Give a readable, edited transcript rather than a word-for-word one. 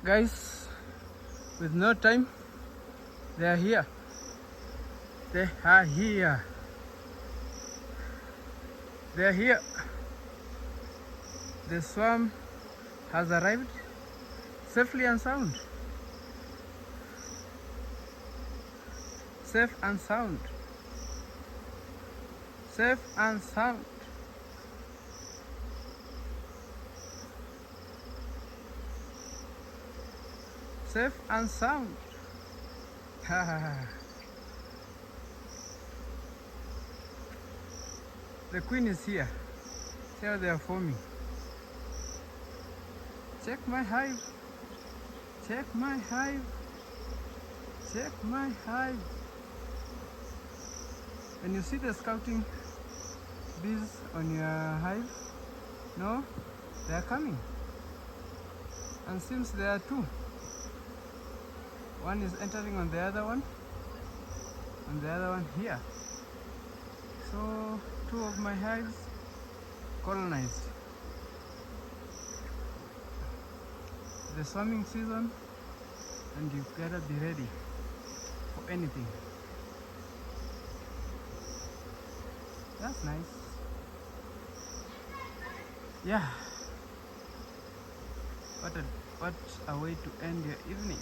Guys, with no time, they are here. They are here. They are here. The swarm has arrived safely and sound. Safe and sound. Safe and sound. Safe and sound. Ha ha ha. The queen is here. See how they are forming. Check my hive. Check my hive. Check my hive. When you see the scouting bees on your hive, no, they are coming. And since there are two, one is entering on the other one, and the other one here. So two of my hives colonized. The swarming season, and you gotta be ready for anything. That's nice. Yeah. What a way to end your evening.